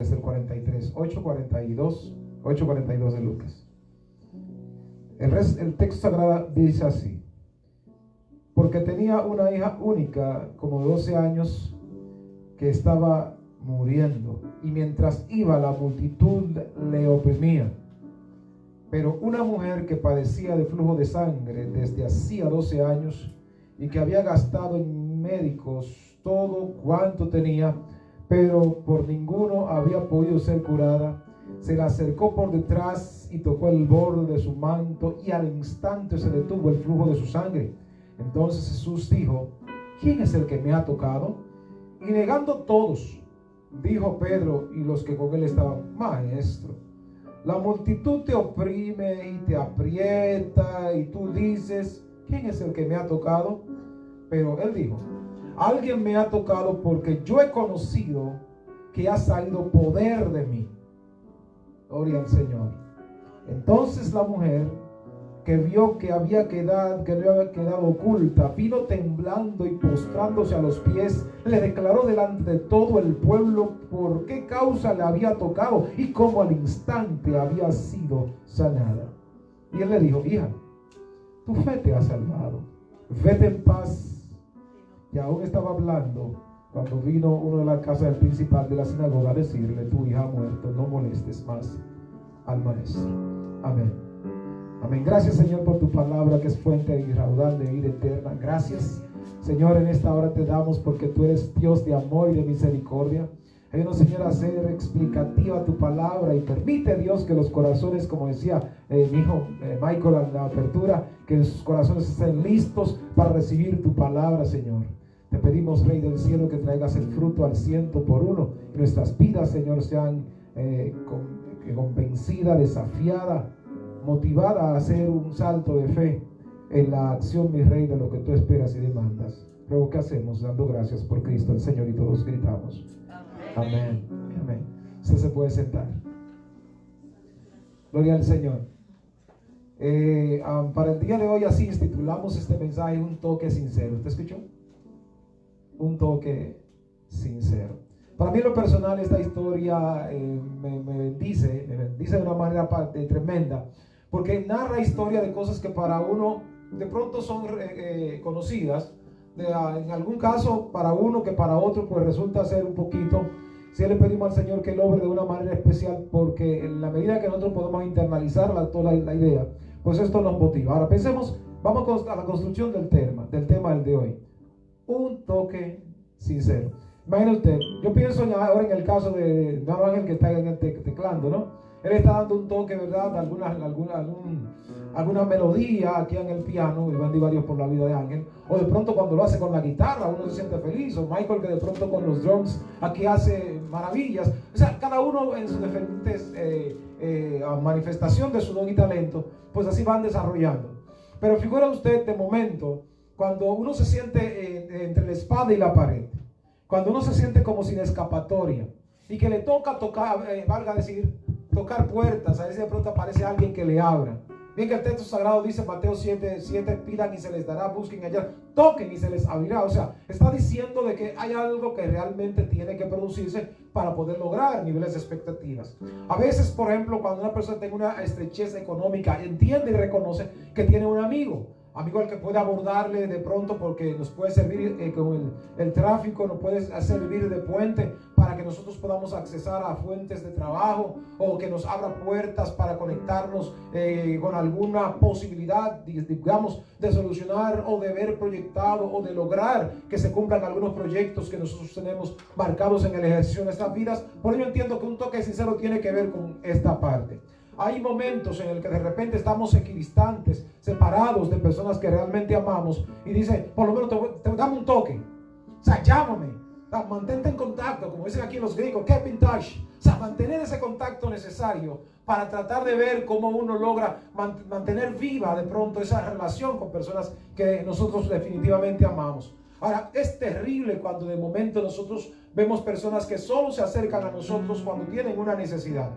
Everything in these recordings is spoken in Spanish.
Es el 43, 8:42 de Lucas. El texto sagrado dice así: porque tenía una hija única, como de 12 años, que estaba muriendo, y mientras iba la multitud le oprimía. Pero una mujer que padecía de flujo de sangre desde hacía 12 años y que había gastado en médicos todo cuanto tenía, pero por ninguno había podido ser curada, se le acercó por detrás y tocó el borde de su manto, y al instante se detuvo el flujo de su sangre. Entonces Jesús dijo: ¿quién es el que me ha tocado? Y negando todos, dijo Pedro y los que con él estaban: Maestro, la multitud te oprime y te aprieta, y tú dices: ¿quién es el que me ha tocado? Pero él dijo: alguien me ha tocado, porque yo he conocido que ha salido poder de mí. Gloria al Señor. Entonces la mujer, que vio que había quedado oculta, vino temblando y postrándose a los pies, le declaró delante de todo el pueblo por qué causa le había tocado y cómo al instante había sido sanada. Y él le dijo: hija, tu fe te ha salvado, vete en paz. Y aún estaba hablando cuando vino uno de la casa del principal de la sinagoga a decirle: tu hija ha muerto, no molestes más al maestro. Amén. Amén. Gracias, Señor, por tu palabra, que es fuente y raudal de vida eterna. Gracias, Señor, en esta hora te damos porque tú eres Dios de amor y de misericordia. Ayúdanos, Señor, a hacer explicativa tu palabra, y permite, Dios, que los corazones, como decía mi hijo Michael en la apertura, que sus corazones estén listos para recibir tu palabra, Señor. Te pedimos, Rey del cielo, que traigas el fruto al 100%. Y nuestras vidas, Señor, sean convencida, desafiada, motivada a hacer un salto de fe en la acción, mi Rey, de lo que tú esperas y demandas. Luego, ¿qué hacemos? Dando gracias por Cristo el Señor, y todos gritamos: amén. Amén. Usted se puede sentar. Gloria al Señor. Para el día de hoy, así titulamos este mensaje: un toque sincero. ¿Usted escuchó? Un toque sincero. Para mí, en lo personal, esta historia me bendice de una manera tremenda, porque narra historia de cosas que para uno de pronto son conocidas, en algún caso para uno, que para otro pues resulta ser un poquito. Si le pedimos al Señor que lo obre de una manera especial, porque en la medida que nosotros podemos internalizar toda la idea, pues esto nos motiva. Ahora pensemos, vamos a la construcción del tema del de hoy: un toque sincero. Imagina usted, yo pienso ahora en el caso de Ángel, que está en el teclando, ¿no? Él está dando un toque, ¿verdad? Alguna melodía aquí en el piano, y bendiga a Dios por la vida de Ángel. O de pronto cuando lo hace con la guitarra, uno se siente feliz. O Michael, que de pronto con los drums aquí hace maravillas. O sea, cada uno en sus diferentes manifestación de su don y talento, pues así van desarrollando. Pero figura usted de momento, cuando uno se siente entre la espada y la pared, cuando uno se siente como sin escapatoria, y que le toca tocar, valga decir, tocar puertas, a veces de pronto aparece alguien que le abra. Bien que el texto sagrado dice, Mateo 7:7, pidan y se les dará, busquen allá, toquen y se les abrirá. O sea, está diciendo de que hay algo que realmente tiene que producirse para poder lograr niveles de expectativas. A veces, por ejemplo, cuando una persona tiene una estrechez económica, entiende y reconoce que tiene un amigo al que puede abordarle de pronto, porque nos puede servir con el tráfico, nos puede servir de puente para que nosotros podamos accesar a fuentes de trabajo, o que nos abra puertas para conectarnos con alguna posibilidad, digamos, de solucionar o de ver proyectado o de lograr que se cumplan algunos proyectos que nosotros tenemos marcados en el ejercicio de nuestras vidas. Por ello entiendo que un toque sincero tiene que ver con esta parte. Hay momentos en el que de repente estamos equidistantes, separados de personas que realmente amamos, y dice, por lo menos dame un toque, o sea, llámame, mantente en contacto, como dicen aquí los gringos, keep in touch. O sea, mantener ese contacto necesario para tratar de ver cómo uno logra mantener viva de pronto esa relación con personas que nosotros definitivamente amamos. Ahora, es terrible cuando de momento nosotros vemos personas que solo se acercan a nosotros cuando tienen una necesidad.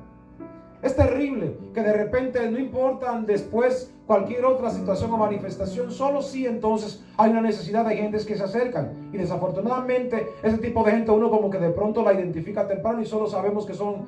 Es terrible que de repente no importan después cualquier otra situación o manifestación, solo si entonces hay una necesidad de gentes que se acercan. Y desafortunadamente ese tipo de gente uno como que de pronto la identifica temprano y solo sabemos que son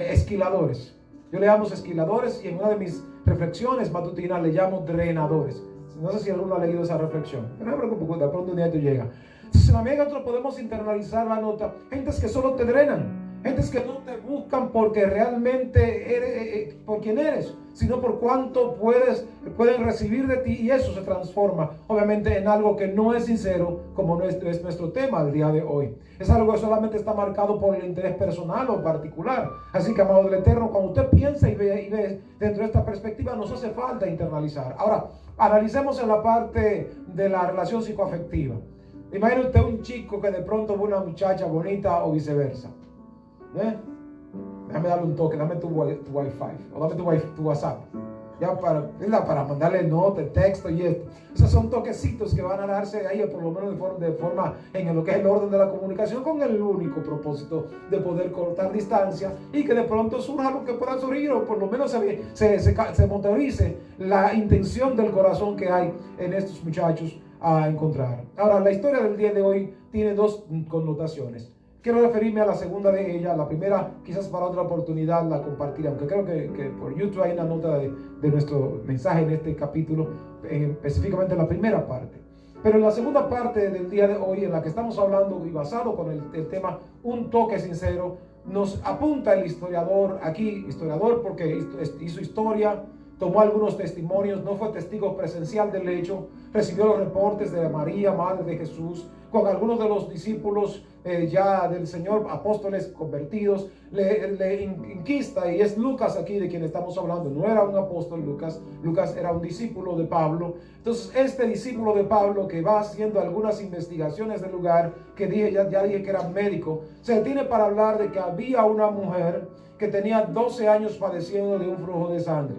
esquiladores. Yo le llamo esquiladores y en una de mis reflexiones matutinas le llamo drenadores. No sé si alguno ha leído esa reflexión, pero no me preocupe, de pronto un día te llega. Entonces en la medida que nosotros podemos internalizar la nota, gentes que solo te drenan, gentes que no te buscan porque realmente eres, por quién eres, sino por cuánto pueden recibir de ti, y eso se transforma obviamente en algo que no es sincero, como es nuestro tema del día de hoy. Es algo que solamente está marcado por el interés personal o particular. Así que, amado del Eterno, cuando usted piensa y ve dentro de esta perspectiva, nos hace falta internalizar. Ahora, analicemos en la parte de la relación psicoafectiva. Imagine usted un chico que de pronto ve una muchacha bonita o viceversa. Déjame darle un toque, dame tu Wi-Fi o dame tu WhatsApp. Ya para mandarle notas, texto y esto. Esos son toquecitos que van a darse ahí, por lo menos de forma en lo que es el orden de la comunicación, con el único propósito de poder cortar distancia y que de pronto surja lo que pueda surgir, o por lo menos se motorice la intención del corazón que hay en estos muchachos a encontrar. Ahora, la historia del día de hoy tiene dos connotaciones. Quiero referirme a la segunda de ellas. La primera, quizás para otra oportunidad la compartiré, aunque creo que por YouTube hay una nota de nuestro mensaje en este capítulo, específicamente en la primera parte. Pero en la segunda parte del día de hoy, en la que estamos hablando y basado con el tema Un toque sincero, nos apunta el historiador aquí, historiador porque hizo historia, tomó algunos testimonios, no fue testigo presencial del hecho, recibió los reportes de María, madre de Jesús, con algunos de los discípulos ya del Señor, apóstoles convertidos, le inquista, y es Lucas aquí de quien estamos hablando. No era un apóstol Lucas era un discípulo de Pablo. Entonces este discípulo de Pablo, que va haciendo algunas investigaciones del lugar, que ya dije que era médico, se detiene para hablar de que había una mujer que tenía 12 años padeciendo de un flujo de sangre.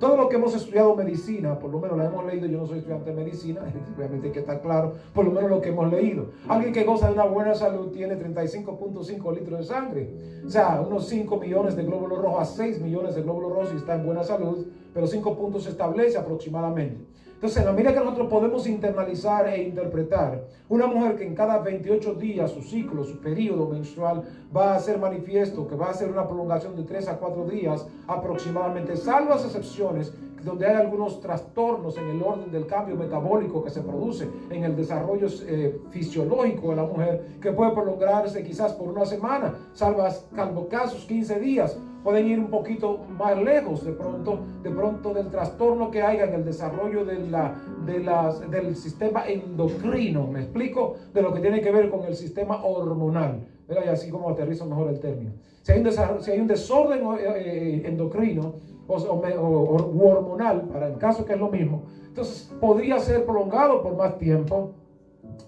Todo lo que hemos estudiado medicina, por lo menos la hemos leído, yo no soy estudiante de medicina, obviamente hay que estar claro, por lo menos lo que hemos leído. Alguien que goza de una buena salud tiene 35.5 litros de sangre, o sea, unos 5 millones de glóbulos rojos a 6 millones de glóbulos rojos y está en buena salud, pero 5 puntos se establece aproximadamente. Entonces, en la medida que nosotros podemos internalizar e interpretar, una mujer que en cada 28 días, su ciclo, su periodo menstrual va a ser manifiesto, que va a ser una prolongación de 3 a 4 días aproximadamente, salvo las excepciones donde hay algunos trastornos en el orden del cambio metabólico que se produce en el desarrollo fisiológico de la mujer, que puede prolongarse quizás por una semana, salvo casos 15 días. Pueden ir un poquito más lejos de pronto del trastorno que haya en el desarrollo del sistema endocrino. ¿Me explico? De lo que tiene que ver con el sistema hormonal. ¿Verdad? Y así como aterrizo mejor el término. Si hay un desorden endocrino o hormonal, para el caso que es lo mismo, entonces podría ser prolongado por más tiempo,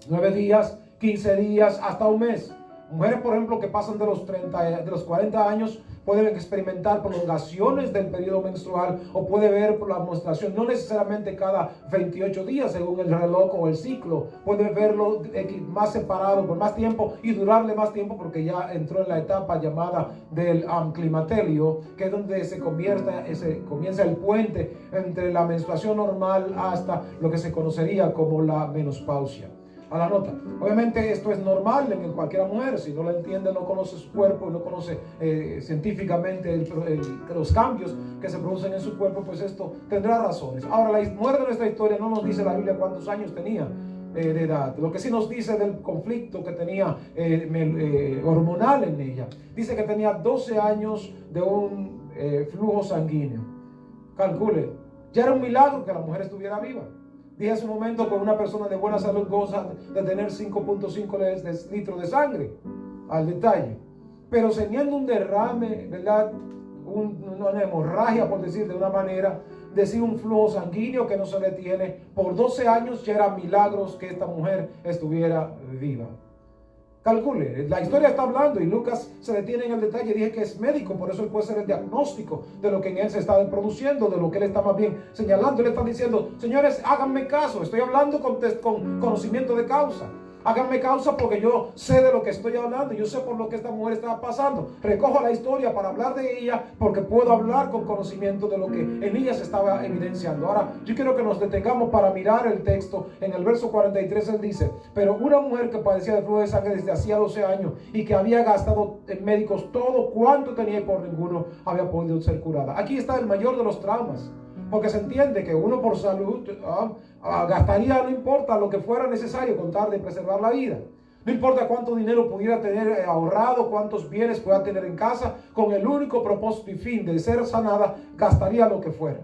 9 días, 15 días, hasta un mes. Mujeres, por ejemplo, que pasan de los 40 años pueden experimentar prolongaciones del periodo menstrual, o puede ver por la menstruación, no necesariamente cada 28 días según el reloj o el ciclo, puede verlo más separado por más tiempo y durarle más tiempo porque ya entró en la etapa llamada del climaterio, que es donde se comienza el puente entre la menstruación normal hasta lo que se conocería como la menopausia. A la nota. Obviamente esto es normal en cualquier mujer. Si no lo entiende, no conoce su cuerpo, no conoce científicamente los cambios que se producen en su cuerpo, pues esto tendrá razones. Ahora, la mujer de nuestra historia no nos dice la Biblia cuántos años tenía de edad. Lo que sí nos dice del conflicto que tenía hormonal en ella. Dice que tenía 12 años de un flujo sanguíneo. Calcule, ya era un milagro que la mujer estuviera viva. Dije hace un momento que una persona de buena salud goza de tener 5.5 litros de sangre, al detalle. Pero teniendo un derrame, ¿verdad? Una hemorragia, por decir de una manera, decir un flujo sanguíneo que no se detiene, por 12 años ya eran milagros que esta mujer estuviera viva. Calcule, la historia está hablando y Lucas se detiene en el detalle. Dije que es médico, por eso él puede ser el diagnóstico de lo que en él se está produciendo, de lo que él está más bien señalando. Él está diciendo, señores, háganme caso, estoy hablando con conocimiento de causa. Háganme causa porque yo sé de lo que estoy hablando. Yo sé por lo que esta mujer estaba pasando. Recojo la historia para hablar de ella porque puedo hablar con conocimiento de lo que en ella se estaba evidenciando. Ahora, yo quiero que nos detengamos para mirar el texto. En el verso 43 él dice: pero una mujer que padecía de flujo de sangre desde hacía 12 años y que había gastado en médicos todo cuanto tenía y por ninguno había podido ser curada. Aquí está el mayor de los traumas. Porque se entiende que uno por salud gastaría, no importa lo que fuera necesario con tal de preservar la vida. No importa cuánto dinero pudiera tener ahorrado, cuántos bienes pueda tener en casa, con el único propósito y fin de ser sanada, gastaría lo que fuera.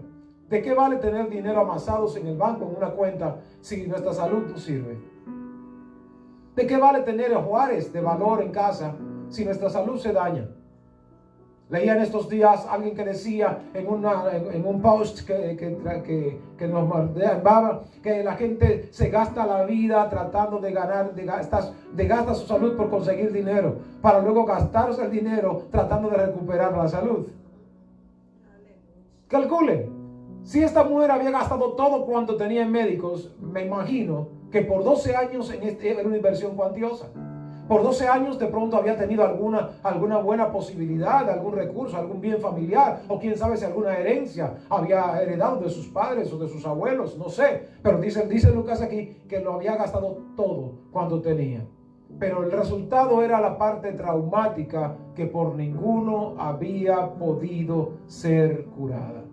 ¿De qué vale tener dinero amasados en el banco, en una cuenta, si nuestra salud no sirve? ¿De qué vale tener ajuares de valor en casa si nuestra salud se daña? Leía en estos días alguien que decía en un post que nos mandaba que la gente se gasta la vida tratando de gasta su salud por conseguir dinero, para luego gastarse el dinero tratando de recuperar la salud. Calcule, si esta mujer había gastado todo cuanto tenía en médicos, me imagino que por 12 años era una inversión cuantiosa. Por 12 años de pronto había tenido alguna buena posibilidad, algún recurso, algún bien familiar, o quién sabe si alguna herencia había heredado de sus padres o de sus abuelos, no sé. Pero dice Lucas aquí que lo había gastado todo cuando tenía. Pero el resultado era la parte traumática, que por ninguno había podido ser curada.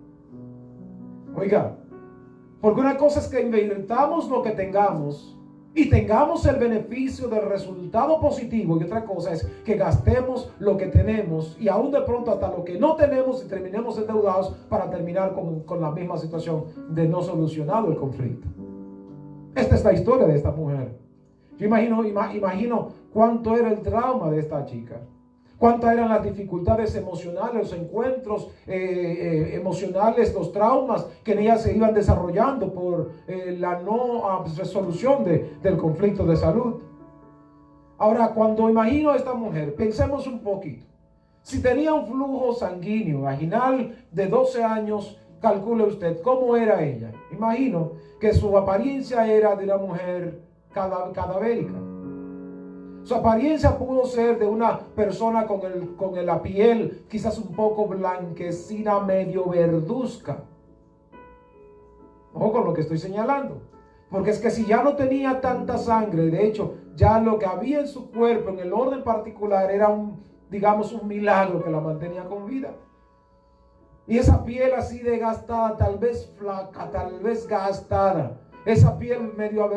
Oiga, porque una cosa es que invirtamos lo que tengamos y tengamos el beneficio del resultado positivo, y otra cosa es que gastemos lo que tenemos y aún de pronto hasta lo que no tenemos y terminemos endeudados para terminar con la misma situación de no solucionado el conflicto. Esta es la historia de esta mujer. Yo imagino cuánto era el trauma de esta chica, cuántas eran las dificultades emocionales, los encuentros emocionales, los traumas que en ella se iban desarrollando por la no resolución del conflicto de salud. Ahora, cuando imagino a esta mujer, pensemos un poquito. Si tenía un flujo sanguíneo vaginal de 12 años, calcule usted cómo era ella. Imagino que su apariencia era de una mujer cadavérica. Su apariencia pudo ser de una persona con la piel quizás un poco blanquecina, medio verduzca. Ojo con lo que estoy señalando. Porque es que si ya no tenía tanta sangre, de hecho, ya lo que había en su cuerpo, en el orden particular, era un milagro que la mantenía con vida. Y esa piel así desgastada, tal vez flaca, tal vez gastada. Esa piel medio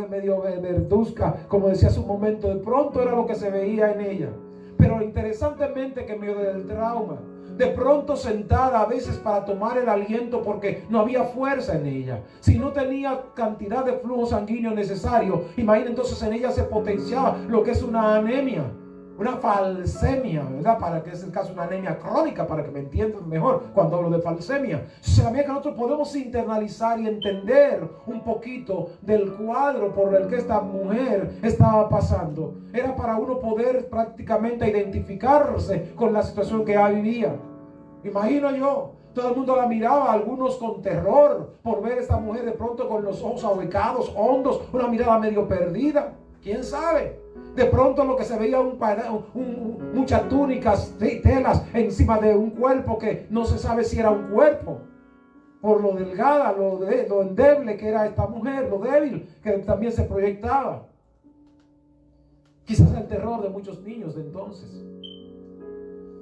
verduzca, como decía hace un momento, de pronto era lo que se veía en ella. Pero interesantemente que en medio del trauma, de pronto sentada a veces para tomar el aliento porque no había fuerza en ella. Si no tenía cantidad de flujo sanguíneo necesario, imagina entonces en ella se potenciaba lo que es una anemia. Una falsemia, ¿verdad? Para que es el caso de una anemia crónica, para que me entiendan mejor cuando hablo de falsemia. Se sabía que nosotros podemos internalizar y entender un poquito del cuadro por el que esta mujer estaba pasando. Era para uno poder prácticamente identificarse con la situación que ella vivía. Imagino yo, todo el mundo la miraba, algunos con terror por ver a esta mujer de pronto con los ojos ahuecados, hondos, una mirada medio perdida. ¿Quién sabe? De pronto lo que se veía muchas túnicas, telas encima de un cuerpo que no se sabe si era un cuerpo. Por lo delgada, lo endeble que era esta mujer, lo débil que también se proyectaba. Quizás el terror de muchos niños de entonces.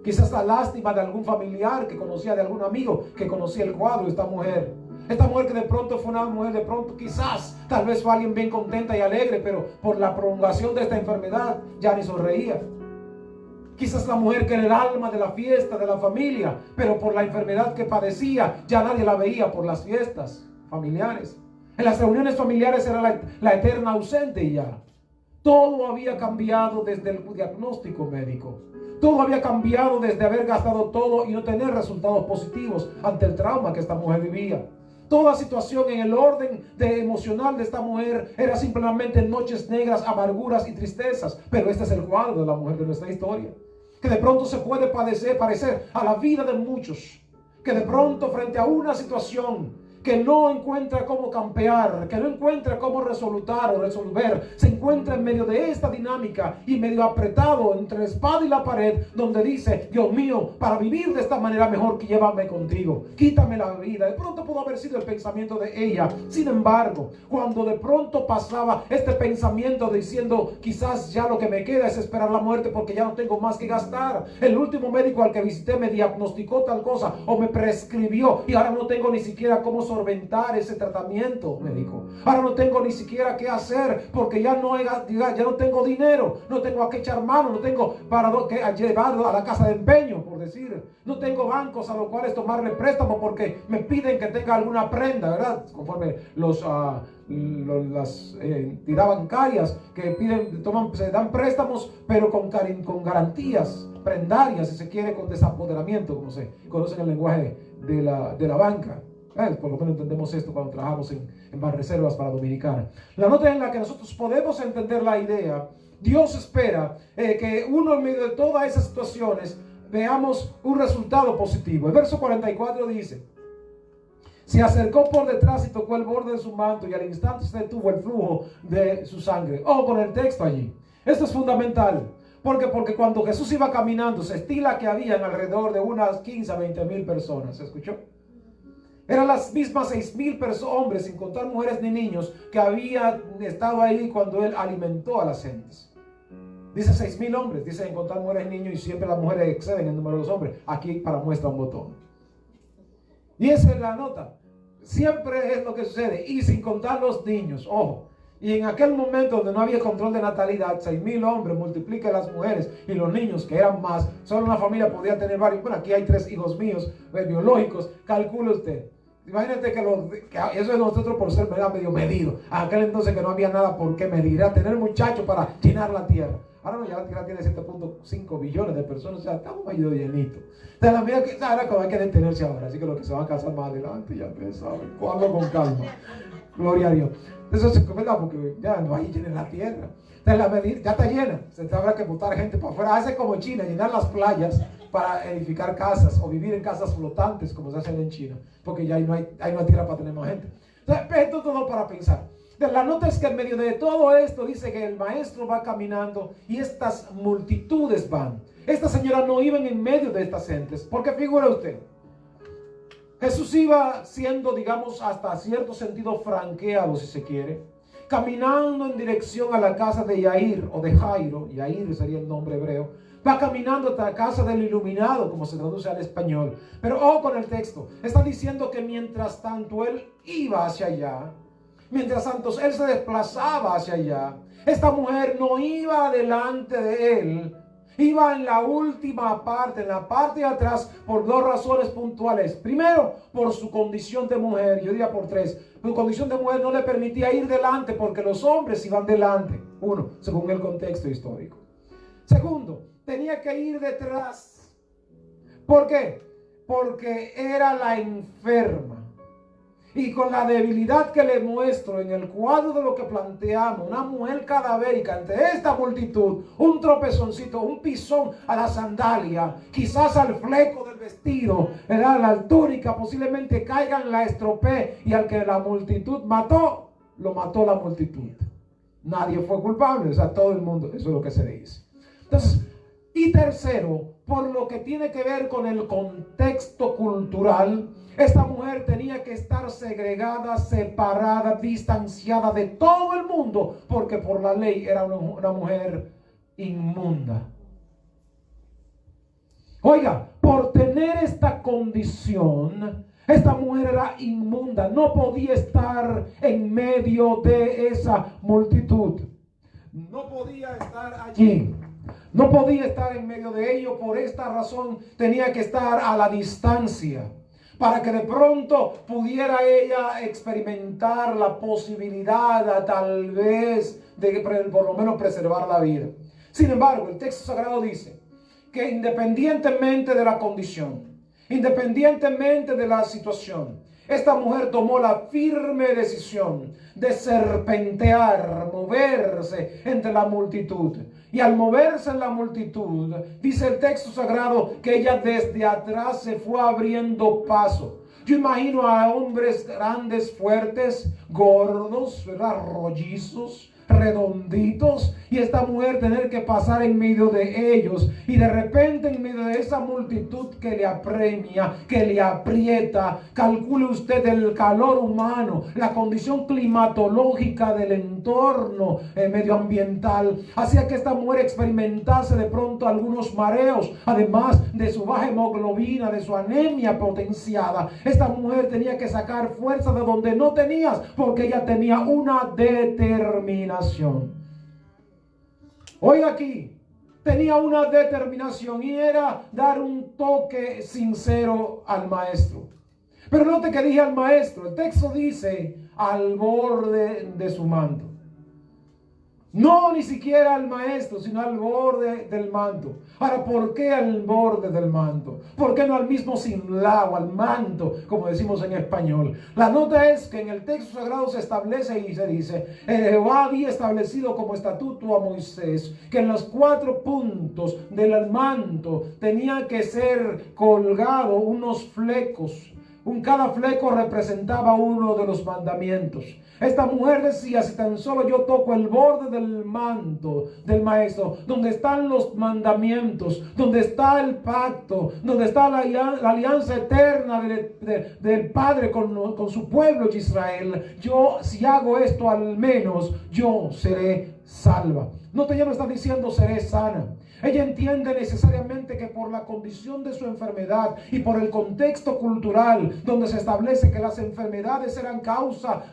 Quizás la lástima de algún familiar que conocía, de algún amigo que conocía el cuadro de esta mujer. Esta mujer que de pronto fue una mujer, de pronto quizás, tal vez fue alguien bien contenta y alegre, pero por la prolongación de esta enfermedad ya ni sonreía. Quizás la mujer que era el alma de la fiesta, de la familia, pero por la enfermedad que padecía ya nadie la veía por las fiestas familiares. En las reuniones familiares era la eterna ausente y ya. Todo había cambiado desde el diagnóstico médico. Todo había cambiado desde haber gastado todo y no tener resultados positivos ante el trauma que esta mujer vivía. Toda situación en el orden emocional de esta mujer era simplemente noches negras, amarguras y tristezas. Pero este es el cuadro de la mujer de nuestra historia. Que de pronto se puede parecer a la vida de muchos. Que de pronto frente a una situación que no encuentra cómo campear, que no encuentra cómo resolver, se encuentra en medio de esta dinámica y medio apretado entre la espada y la pared, donde dice: Dios mío, para vivir de esta manera mejor que llévame contigo, quítame la vida. De pronto pudo haber sido el pensamiento de ella. Sin embargo, cuando de pronto pasaba este pensamiento diciendo: quizás ya lo que me queda es esperar la muerte porque ya no tengo más que gastar, el último médico al que visité me diagnosticó tal cosa o me prescribió y ahora no tengo ni siquiera cómo solventar ese tratamiento médico, ahora no tengo ni siquiera qué hacer porque ya no tengo dinero, no tengo a qué echar mano, no tengo para llevarlo a la casa de empeño, por decir, no tengo bancos a los cuales tomarle préstamo porque me piden que tenga alguna prenda, ¿verdad? Conforme las entidades bancarias que piden, se dan préstamos, pero con garantías prendarias, si se quiere, con desapoderamiento, como se conoce en el lenguaje de la banca. Por lo menos entendemos esto cuando trabajamos en Banreservas para Dominicana. La nota en la que nosotros podemos entender la idea, Dios espera que uno en medio de todas esas situaciones veamos un resultado positivo. El verso 44 dice: se acercó por detrás y tocó el borde de su manto, y al instante se detuvo el flujo de su sangre. Con el texto allí. Esto es fundamental. Porque cuando Jesús iba caminando, se estila que habían alrededor de unas 15 a 20 mil personas. ¿Se escuchó? Eran las mismas 6,000 hombres, sin contar mujeres ni niños, que habían estado ahí cuando él alimentó a las gentes. Dice 6,000 hombres, dice en contar mujeres y niños, y siempre las mujeres exceden el número de los hombres. Aquí para muestra un botón. Y esa es la nota. Siempre es lo que sucede. Y sin contar los niños, ojo. Y en aquel momento donde no había control de natalidad, 6,000 hombres, multiplica las mujeres y los niños, que eran más. Solo una familia podía tener varios. Bueno, aquí hay 3 hijos míos, biológicos. Calcule usted. Imagínate que eso es nosotros por ser medio medido. A aquel entonces que no había nada por qué medir. Era tener muchachos para llenar la tierra. Ahora no, ya la tierra tiene 7.5 billones de personas. O sea, estamos medio llenito. Entonces la mía que ahora hay que detenerse ahora. Así que los que se van a casar más adelante, ya ustedes saben. Hablo con calma. Gloria a Dios. Eso es verdad, porque ya no hay llena la tierra. Entonces la medida ya está llena. Se habrá que botar gente para afuera. Hace como China, llenar las playas para edificar casas o vivir en casas flotantes como se hacen en China, porque ya ahí no hay tierra para tener más gente. Entonces, esto es todo para pensar. La nota es que en medio de todo esto dice que el maestro va caminando y estas multitudes van. Esta señora no iba en medio de estas gentes, porque figura usted, Jesús iba siendo, digamos, hasta cierto sentido franqueado, si se quiere, caminando en dirección a la casa de Yair o de Jairo. Yair sería el nombre hebreo. Va caminando hasta la casa del iluminado, como se traduce al español. Pero ojo con el texto. Está diciendo que mientras tanto él iba hacia allá, mientras tanto él se desplazaba hacia allá, esta mujer no iba delante de él. Iba en la última parte, en la parte de atrás, por 2 razones puntuales. Primero, por su condición de mujer. Yo diría por 3. Su condición de mujer no le permitía ir delante porque los hombres iban delante. 1, según el contexto histórico. Segundo, tenía que ir detrás. ¿Por qué? Porque era la enferma. Y con la debilidad que le muestro en el cuadro de lo que planteamos, una mujer cadavérica ante esta multitud, un tropezoncito, un pisón a la sandalia, quizás al fleco del vestido, la túnica posiblemente caigan, la estropee, y al que la multitud mató, lo mató la multitud. Nadie fue culpable, o sea, todo el mundo, eso es lo que se dice. Entonces, y tercero, por lo que tiene que ver con el contexto cultural, esta mujer tenía que estar segregada, separada, distanciada de todo el mundo, porque por la ley era una mujer inmunda. Oiga, por tener esta condición, esta mujer era inmunda, no podía estar en medio de esa multitud, no podía estar allí. No podía estar en medio de ello. Por esta razón tenía que estar a la distancia, para que de pronto pudiera ella experimentar la posibilidad tal vez de por lo menos preservar la vida. Sin embargo, el texto sagrado dice que independientemente de la condición, independientemente de la situación, esta mujer tomó la firme decisión de serpentear, moverse entre la multitud. Y al moverse en la multitud, dice el texto sagrado que ella desde atrás se fue abriendo paso. Yo imagino a hombres grandes, fuertes, gordos, ¿verdad? Rollizos, redonditos, y esta mujer tener que pasar en medio de ellos, y de repente en medio de esa multitud que le apremia, que le aprieta. Calcule usted el calor humano, la condición climatológica del entorno medioambiental, hacía que esta mujer experimentase de pronto algunos mareos, además de su baja hemoglobina, de su anemia potenciada. Esta mujer tenía que sacar fuerza de donde no tenías, porque ella tenía una determinación. Oiga aquí, tenía una determinación, y era dar un toque sincero al maestro. Pero note que dije al maestro, el texto dice al borde de su manto. No ni siquiera al maestro, sino al borde del manto. Ahora, ¿por qué al borde del manto? ¿Por qué no al mismo cinglado, al manto, como decimos en español? La nota es que en el texto sagrado se establece y se dice: Jehová había establecido como estatuto a Moisés que en los 4 puntos del manto tenía que ser colgado unos flecos. Cada fleco representaba uno de los mandamientos. Esta mujer decía: si tan solo yo toco el borde del manto del maestro, donde están los mandamientos, donde está el pacto, donde está la alianza eterna del Padre con su pueblo de Israel, yo, si hago esto, al menos yo seré salva. No te, ya no está diciendo seré sana. Ella entiende necesariamente que por la condición de su enfermedad y por el contexto cultural donde se establece que las enfermedades eran causa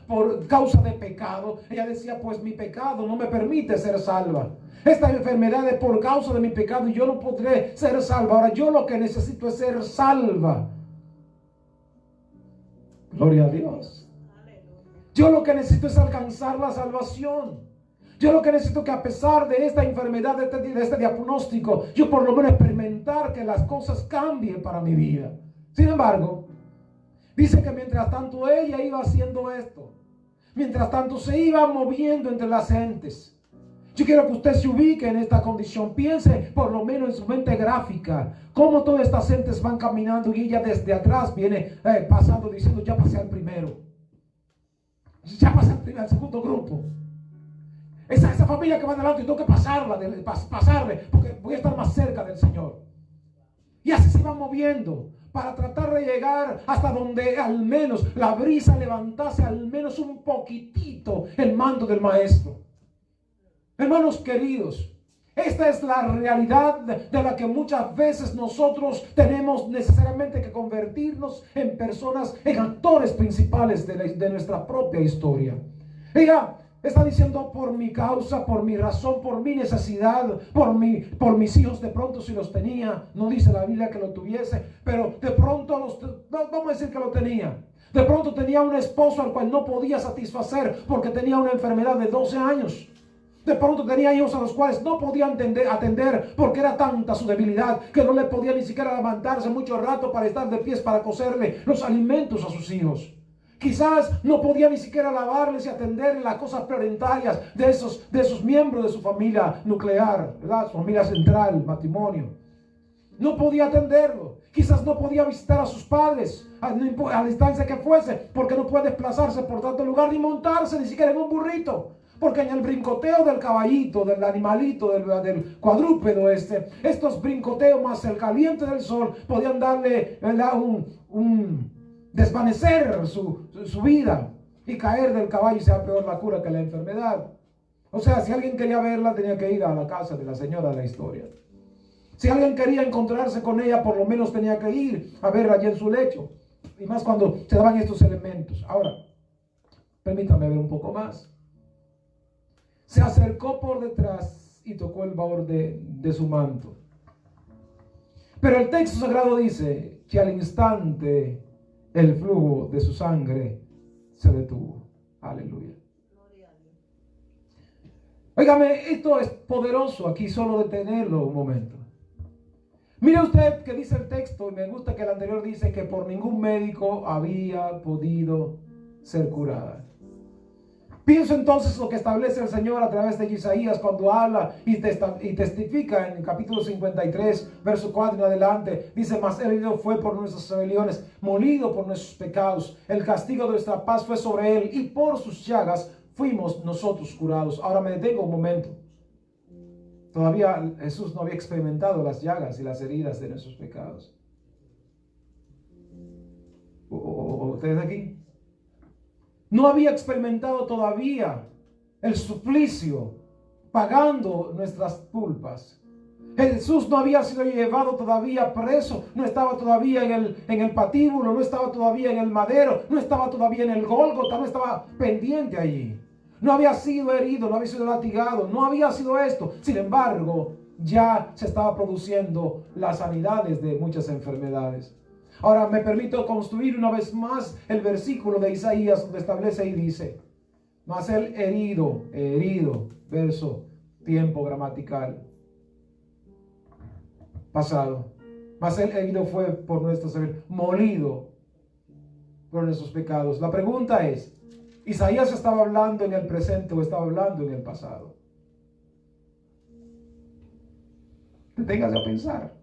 de pecado, ella decía: pues mi pecado no me permite ser salva. Esta enfermedad es por causa de mi pecado y yo no podré ser salva. Ahora yo lo que necesito es ser salva. Gloria a Dios. Yo lo que necesito es alcanzar la salvación. Yo lo que necesito es que, a pesar de esta enfermedad, de este diagnóstico, yo por lo menos experimentar que las cosas cambien para mi vida. Sin embargo, dice que mientras tanto ella iba haciendo esto, mientras tanto se iba moviendo entre las gentes. Yo quiero que usted se ubique en esta condición. Piense por lo menos en su mente gráfica cómo todas estas gentes van caminando y ella desde atrás viene pasando diciendo: ya pasé al primero, ya pasé al segundo grupo. Esa familia que va adelante, tengo que pasarle, porque voy a estar más cerca del Señor. Y así se va moviendo para tratar de llegar hasta donde al menos la brisa levantase al menos un poquitito el manto del maestro. Hermanos queridos, esta es la realidad de la que muchas veces nosotros tenemos necesariamente que convertirnos en personas, en actores principales de nuestra propia historia. Ella está diciendo: por mi causa, por mi razón, por mi necesidad, por mis hijos, de pronto si los tenía. No dice la Biblia que lo tuviese, pero de pronto vamos a decir que lo tenía. De pronto tenía un esposo al cual no podía satisfacer porque tenía una enfermedad de 12 años. De pronto tenía hijos a los cuales no podía atender porque era tanta su debilidad que no le podía ni siquiera levantarse mucho rato para estar de pies para cocerle los alimentos a sus hijos. Quizás no podía ni siquiera lavarles y atender las cosas prioritarias de esos miembros de su familia nuclear, ¿verdad? Su familia central, matrimonio. No podía atenderlo. Quizás no podía visitar a sus padres a la distancia que fuese, porque no puede desplazarse por tanto lugar ni montarse ni siquiera en un burrito. Porque en el brincoteo del caballito, del animalito, del cuadrúpedo estos brincoteos más el caliente del sol podían darle, ¿verdad?, desvanecer su vida y caer del caballo, y sea peor la cura que la enfermedad. O sea, si alguien quería verla, tenía que ir a la casa de la señora de la historia. Si alguien quería encontrarse con ella, por lo menos tenía que ir a verla allí en su lecho. Y más cuando se daban estos elementos. Ahora, permítame ver un poco más. Se acercó por detrás y tocó el borde de su manto. Pero el texto sagrado dice que al instante el flujo de su sangre se detuvo. Aleluya. Óigame, esto es poderoso aquí, solo detenerlo un momento. Mire usted que dice el texto, y me gusta que el anterior dice que por ningún médico había podido ser curada. Pienso entonces lo que establece el Señor a través de Isaías cuando habla y testifica en el capítulo 53, verso 4 en adelante. Dice, mas él herido fue por nuestras rebeliones, molido por nuestros pecados. El castigo de nuestra paz fue sobre él y por sus llagas fuimos nosotros curados. Ahora me detengo un momento. Todavía Jesús no había experimentado las llagas y las heridas de nuestros pecados. ¿Ustedes aquí? No había experimentado todavía el suplicio pagando nuestras culpas. Jesús no había sido llevado todavía preso, no estaba todavía en el patíbulo, no estaba todavía en el madero, no estaba todavía en el Gólgota, no estaba pendiente allí. No había sido herido, no había sido latigado, no había sido esto. Sin embargo, ya se estaba produciendo las sanidades de muchas enfermedades. Ahora me permito construir una vez más el versículo de Isaías donde establece y dice, mas el herido, verso, tiempo gramatical, pasado, mas el herido fue por nuestros, molido por nuestros pecados. La pregunta es, ¿Isaías estaba hablando en el presente o estaba hablando en el pasado? Deténgase a pensar.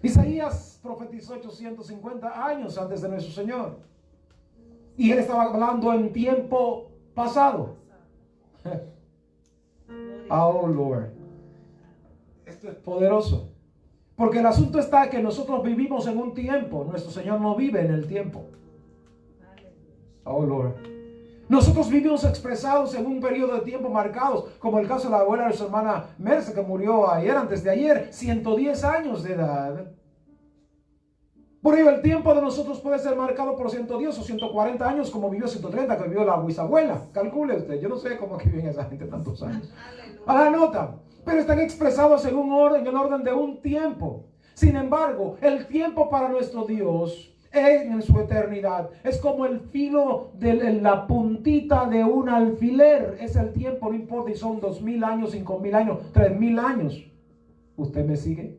Isaías profetizó 850 años antes de nuestro Señor. Y él estaba hablando en tiempo pasado. Oh Lord. Esto es poderoso. Porque el asunto está que nosotros vivimos en un tiempo. Nuestro Señor no vive en el tiempo. Oh Lord. Nosotros vivimos expresados en un periodo de tiempo marcados, como el caso de la abuela de su hermana Merce, que murió ayer, antes de ayer, 110 años de edad. Por ello, el tiempo de nosotros puede ser marcado por 110 o 140 años, como vivió 130, que vivió la bisabuela. Calcule usted, yo no sé cómo que viven esa gente tantos años. A la nota, pero están expresados en un orden, en el orden de un tiempo. Sin embargo, el tiempo para nuestro Dios en su eternidad es como el filo de la puntita de un alfiler. Es el tiempo, no importa si son 2000 años, 5000 años, 3000 años. ¿Usted me sigue?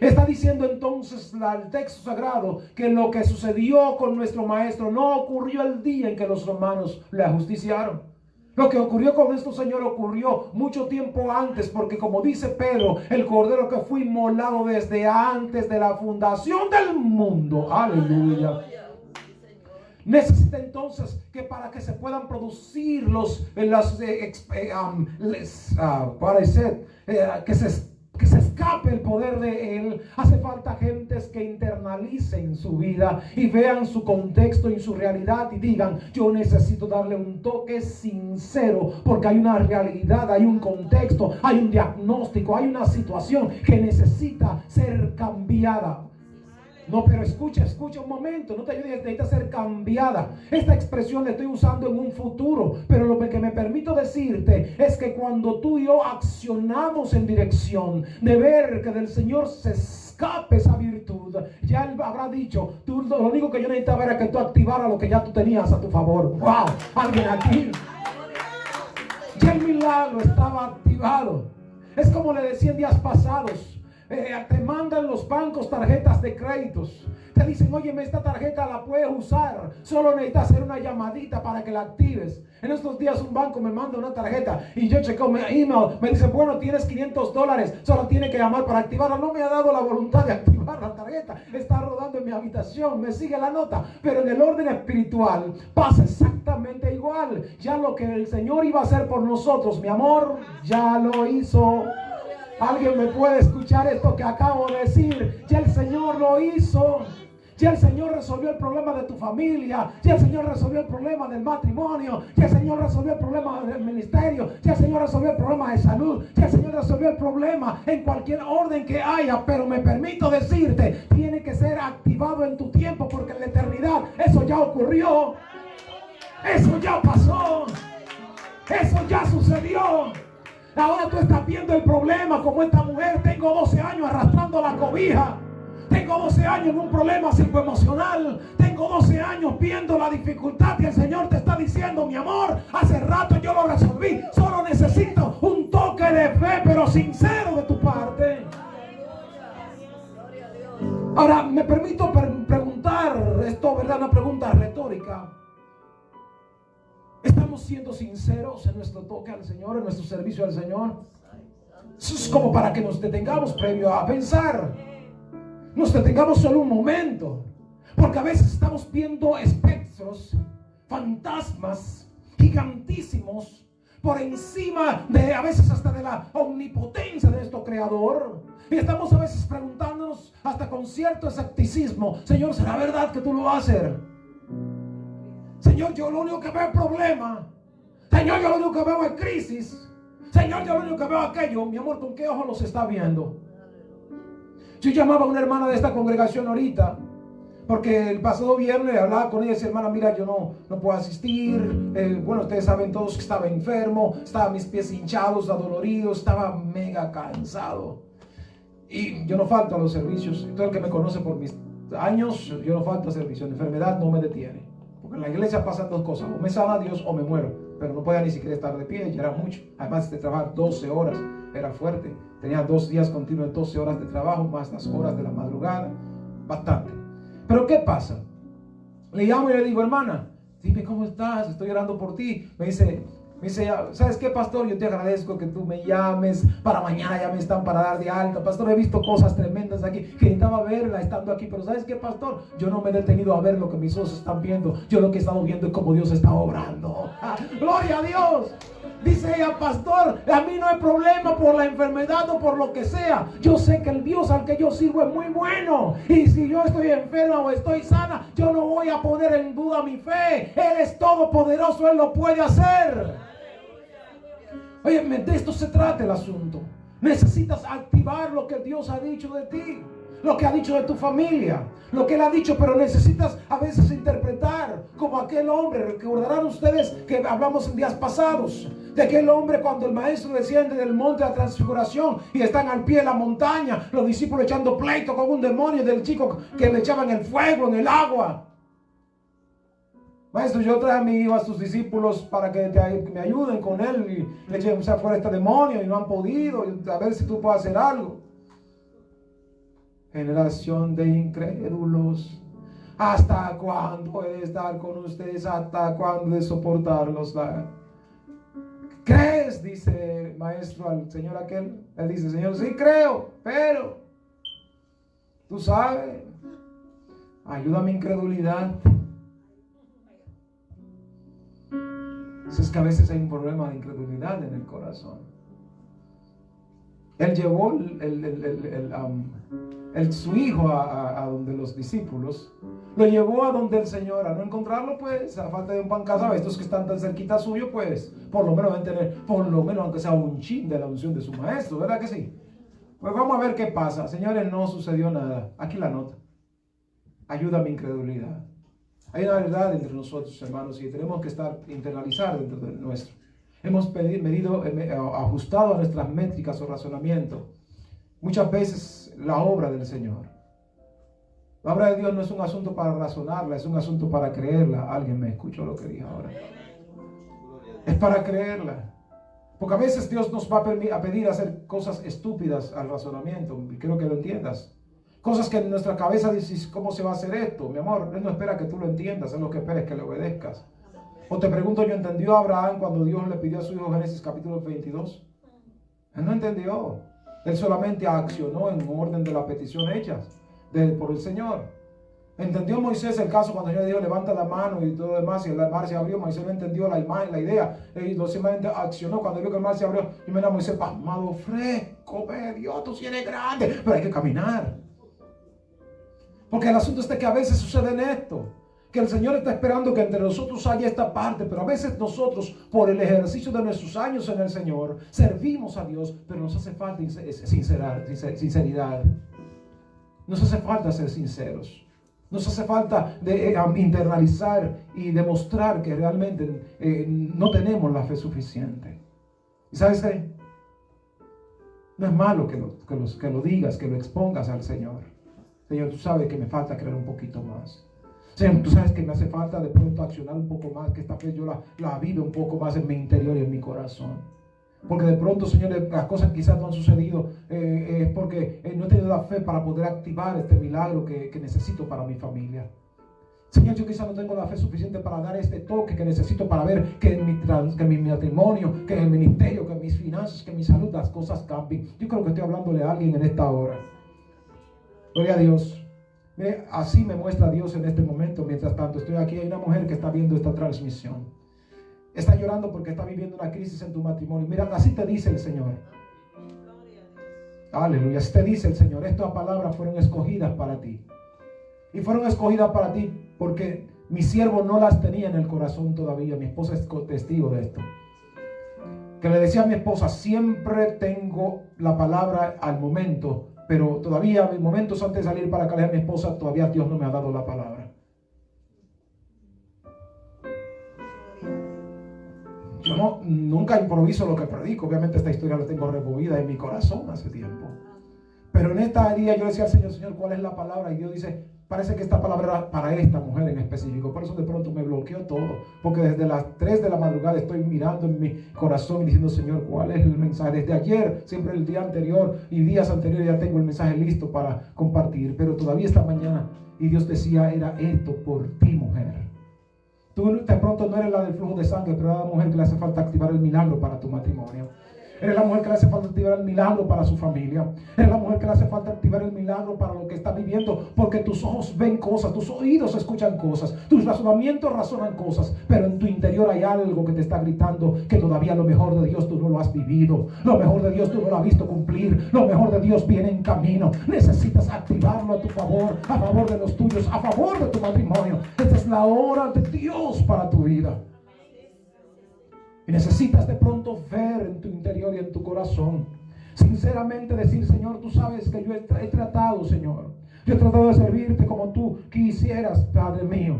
Está diciendo entonces el texto sagrado que lo que sucedió con nuestro maestro no ocurrió el día en que los romanos le ajusticiaron. Lo que ocurrió con nuestro Señor ocurrió mucho tiempo antes, porque como dice Pedro, el cordero que fue inmolado desde antes de la fundación del mundo. Aleluya. Necesita entonces que para que se puedan producir que se escape el poder de Él, hace falta gentes que internalicen su vida y vean su contexto y su realidad y digan, yo necesito darle un toque sincero porque hay una realidad, hay un contexto, hay un diagnóstico, hay una situación que necesita ser cambiada. No, pero escucha un momento, no te ayudes, necesita ser cambiada. Esta expresión la estoy usando en un futuro, pero lo que me permito decirte es que cuando tú y yo accionamos en dirección de ver que del Señor se escape esa virtud, ya Él habrá dicho, tú, lo único que yo necesitaba era que tú activaras lo que ya tú tenías a tu favor. ¡Wow! Alguien aquí. Ya el milagro estaba activado. Es como le decía en días pasados. Te mandan los bancos tarjetas de créditos. Te dicen, oye, esta tarjeta la puedes usar, solo necesitas hacer una llamadita para que la actives. En estos días un banco me manda una tarjeta y yo chequeo mi email, me dice, bueno, tienes $500, solo tiene que llamar para activarla. No me ha dado la voluntad de activar la tarjeta, está rodando en mi habitación, me sigue la nota. Pero en el orden espiritual pasa exactamente igual. Ya lo que el Señor iba a hacer por nosotros, mi amor, ya lo hizo. ¿Alguien me puede escuchar esto que acabo de decir? Ya el Señor lo hizo. Ya el Señor resolvió el problema de tu familia. Ya el Señor resolvió el problema del matrimonio. Ya el Señor resolvió el problema del ministerio. Ya el Señor resolvió el problema de salud. Ya el Señor resolvió el problema en cualquier orden que haya. Pero me permito decirte, tiene que ser activado en tu tiempo, porque en la eternidad eso ya ocurrió. Eso ya pasó. Eso ya sucedió. Ahora tú estás viendo el problema como esta mujer. Tengo 12 años arrastrando la cobija. Tengo 12 años en un problema psicoemocional. Tengo 12 años viendo la dificultad y el Señor te está diciendo, mi amor, hace rato yo lo resolví. Solo necesito un toque de fe, pero sincero de tu parte. Ahora me permito preguntar esto, ¿verdad? Una pregunta retórica. Estamos siendo sinceros en nuestro toque al Señor, en nuestro servicio al Señor. Eso es como para que nos detengamos previo a pensar. Nos detengamos solo un momento. Porque a veces estamos viendo espectros, fantasmas gigantísimos por encima de, a veces hasta de la omnipotencia de nuestro Creador. Y estamos a veces preguntándonos hasta con cierto escepticismo: Señor, ¿será verdad que tú lo vas a hacer? Señor, yo lo único que veo es problema. Señor, yo lo único que veo es crisis. Señor, yo lo único que veo es aquello. Mi amor, ¿con qué ojos los está viendo? Yo llamaba a una hermana de esta congregación ahorita, porque el pasado viernes hablaba con ella y decía: hermana, mira, yo no puedo asistir. Bueno, ustedes saben todos que estaba enfermo, estaba mis pies hinchados, adoloridos, estaba mega cansado. Y yo no falto a los servicios. Todo el que me conoce por mis años, yo no falto a servicio. La enfermedad no me detiene. Porque en la iglesia pasan dos cosas: o me sana Dios o me muero. Pero no podía ni siquiera estar de pie, ya era mucho. Además de trabajar 12 horas, era fuerte. Tenía 2 días continuos de 12 horas de trabajo, más las horas de la madrugada. Bastante. Pero ¿qué pasa? Le llamo y le digo: hermana, dime cómo estás, estoy orando por ti. Me dice, ¿sabes qué, pastor? Yo te agradezco que tú me llames. Para mañana ya me están para dar de alta. Pastor, he visto cosas tremendas aquí que necesitaba verla estando aquí. Pero ¿sabes qué, pastor? Yo no me he detenido a ver lo que mis ojos están viendo. Yo lo que he estado viendo es cómo Dios está obrando. ¡Gloria a Dios! Dice ella: pastor, a mí no hay problema por la enfermedad o por lo que sea. Yo sé que el Dios al que yo sirvo es muy bueno. Y si yo estoy enferma o estoy sana, yo no voy a poner en duda mi fe. Él es todopoderoso, Él lo puede hacer. Oye, de esto se trata el asunto. Necesitas activar lo que Dios ha dicho de ti, lo que ha dicho de tu familia, lo que Él ha dicho, pero necesitas a veces interpretar como aquel hombre. Recordarán ustedes que hablamos en días pasados de aquel hombre cuando el maestro desciende del monte de la transfiguración y están al pie de la montaña, los discípulos echando pleito con un demonio del chico que le echaban el fuego, en el agua. Maestro, yo traje a mi hijo a sus discípulos para que me ayuden con él y le echen fuera este demonio y no han podido. A ver si tú puedes hacer algo. Generación de incrédulos, ¿hasta cuándo he de estar con ustedes? ¿Hasta cuándo he de soportarlos? ¿Crees? Dice el maestro al señor aquel. Él dice: Señor, sí creo, pero tú sabes, ayuda a mi incredulidad. Es que a veces hay un problema de incredulidad en el corazón. Él llevó su hijo a donde los discípulos. Lo llevó a donde el Señor. A no encontrarlo, pues, a falta de un pan casado, estos que están tan cerquita suyo, pues, por lo menos deben tener, por lo menos aunque sea un chin de la unción de su maestro, ¿verdad que sí? Pues vamos a ver qué pasa. Señores, no sucedió nada. Aquí la nota: ayuda a mi incredulidad. Hay una verdad entre nosotros, hermanos, y tenemos que estar internalizar dentro de nuestro. Hemos medido, ajustado a nuestras métricas o razonamiento muchas veces la obra del Señor. La obra de Dios no es un asunto para razonarla, es un asunto para creerla. Alguien me escuchó lo que dije ahora. Es para creerla. Porque a veces Dios nos va a pedir hacer cosas estúpidas al razonamiento. Quiero que lo entiendas. Cosas que en nuestra cabeza dices: ¿cómo se va a hacer esto? Mi amor, Él no espera que tú lo entiendas, Él lo que espera es que le obedezcas. O te pregunto yo: ¿entendió Abraham cuando Dios le pidió a su hijo? Génesis capítulo 22. Él no entendió. Él solamente accionó en orden de la petición hecha por el Señor. ¿Entendió Moisés el caso cuando el Señor dijo: levanta la mano y todo lo demás, y el mar se abrió? Moisés no entendió la imagen, la idea. Él simplemente accionó. Cuando vio que el mar se abrió, y mira a Moisés pasmado: fresco, Dios, tú sí eres grande, pero hay que caminar. Porque el asunto es que a veces sucede en esto, que el Señor está esperando que entre nosotros haya esta parte, pero a veces nosotros, por el ejercicio de nuestros años en el Señor, servimos a Dios, pero nos hace falta sinceridad. Nos hace falta ser sinceros. Nos hace falta internalizar y demostrar que realmente no tenemos la fe suficiente. ¿Y sabes qué? No es malo que lo digas, que lo expongas al Señor. Señor, tú sabes que me falta creer un poquito más. Señor, tú sabes que me hace falta de pronto accionar un poco más, que esta fe yo la vive un poco más en mi interior y en mi corazón. Porque de pronto, Señor, las cosas quizás no han sucedido es porque no he tenido la fe para poder activar este milagro que necesito para mi familia. Señor, yo quizá no tengo la fe suficiente para dar este toque que necesito para ver que en mi matrimonio, que en el ministerio, que en mis finanzas, que en mi salud, las cosas cambien. Yo creo que estoy hablándole a alguien en esta hora. Gloria a Dios. Mire, así me muestra Dios en este momento. Mientras tanto, estoy aquí. Hay una mujer que está viendo esta transmisión. Está llorando porque está viviendo una crisis en tu matrimonio. Mira, así te dice el Señor. Aleluya. Así te dice el Señor. Estas palabras fueron escogidas para ti. Y fueron escogidas para ti porque mi siervo no las tenía en el corazón todavía. Mi esposa es testigo de esto. Que le decía a mi esposa, siempre tengo la palabra al momento, pero todavía en momentos antes de salir para acá, a mi esposa, todavía Dios no me ha dado la palabra. Yo nunca improviso lo que predico. Obviamente esta historia la tengo removida en mi corazón hace tiempo. Pero en esta día yo decía al Señor, Señor, ¿cuál es la palabra? Y Dios dice, parece que esta palabra era para esta mujer en específico. Por eso de pronto me bloqueó todo. Porque desde las 3 de la madrugada estoy mirando en mi corazón y diciendo, Señor, ¿cuál es el mensaje? Desde ayer, siempre el día anterior y días anteriores ya tengo el mensaje listo para compartir. Pero todavía esta mañana, y Dios decía, era esto por ti, mujer. Tú de pronto no eres la del flujo de sangre, pero eres la mujer que le hace falta activar el milagro para tu matrimonio. Eres la mujer que le hace falta activar el milagro para su familia. Eres la mujer que le hace falta activar el milagro para lo que está viviendo. Porque tus ojos ven cosas, tus oídos escuchan cosas, tus razonamientos razonan cosas. Pero en tu interior hay algo que te está gritando que todavía lo mejor de Dios tú no lo has vivido. Lo mejor de Dios tú no lo has visto cumplir. Lo mejor de Dios viene en camino. Necesitas activarlo a tu favor, a favor de los tuyos, a favor de tu matrimonio. Esta es la hora de Dios para tu vida. Y necesitas de pronto ver en tu interior y en tu corazón, sinceramente decir, Señor, tú sabes que yo he tratado, Señor. Yo he tratado de servirte como tú quisieras, Padre mío.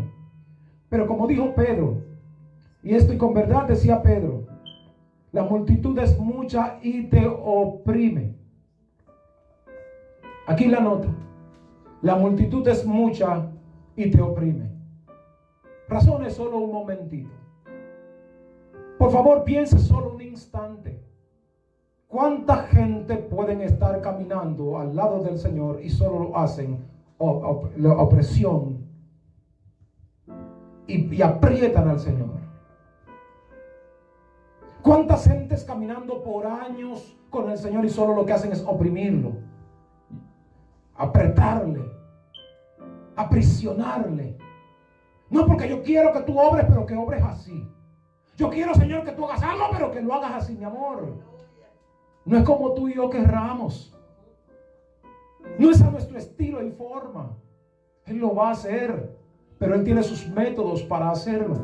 Pero como dijo Pedro, y esto y con verdad decía Pedro, la multitud es mucha y te oprime. Aquí la nota. La multitud es mucha y te oprime. Razone solo un momentito. Por favor, piense solo un instante. ¿Cuánta gente pueden estar caminando al lado del Señor y solo lo hacen la opresión y aprietan al Señor? ¿Cuántas gentes caminando por años con el Señor y solo lo que hacen es oprimirlo, apretarle, aprisionarle? No, porque yo quiero que tú obres, pero que obres así. Yo quiero, Señor, que tú hagas algo, pero que lo hagas así, mi amor. No es como tú y yo querramos. No es a nuestro estilo y forma. Él lo va a hacer, pero Él tiene sus métodos para hacerlo.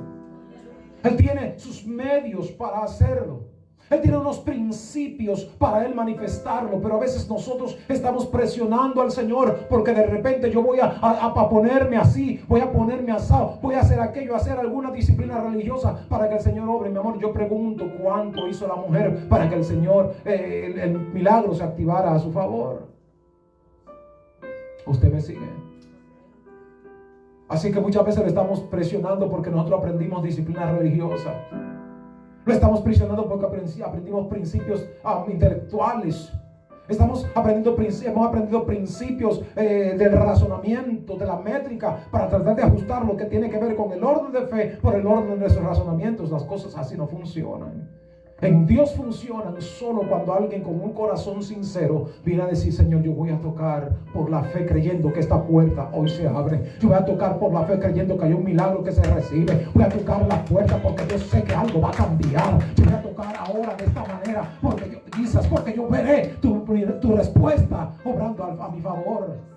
Él tiene sus medios para hacerlo. Él tiene unos principios para Él manifestarlo, pero a veces nosotros estamos presionando al Señor porque de repente yo voy a ponerme así, voy a ponerme asado, voy a hacer aquello, hacer alguna disciplina religiosa para que el Señor obre. Mi amor, yo pregunto cuánto hizo la mujer para que el Señor, el milagro se activara a su favor. ¿Usted me sigue? Así que muchas veces le estamos presionando porque nosotros aprendimos disciplina religiosa. Lo estamos presionando porque aprendimos principios intelectuales. Hemos aprendido principios del razonamiento, de la métrica, para tratar de ajustar lo que tiene que ver con el orden de fe por el orden de nuestros razonamientos. Las cosas así no funcionan. En Dios funcionan solo cuando alguien con un corazón sincero viene a decir, Señor, yo voy a tocar por la fe creyendo que esta puerta hoy se abre. Yo voy a tocar por la fe creyendo que hay un milagro que se recibe. Voy a tocar la puerta porque yo sé que algo va a cambiar. Yo voy a tocar ahora de esta manera porque yo veré tu respuesta obrando a mi favor.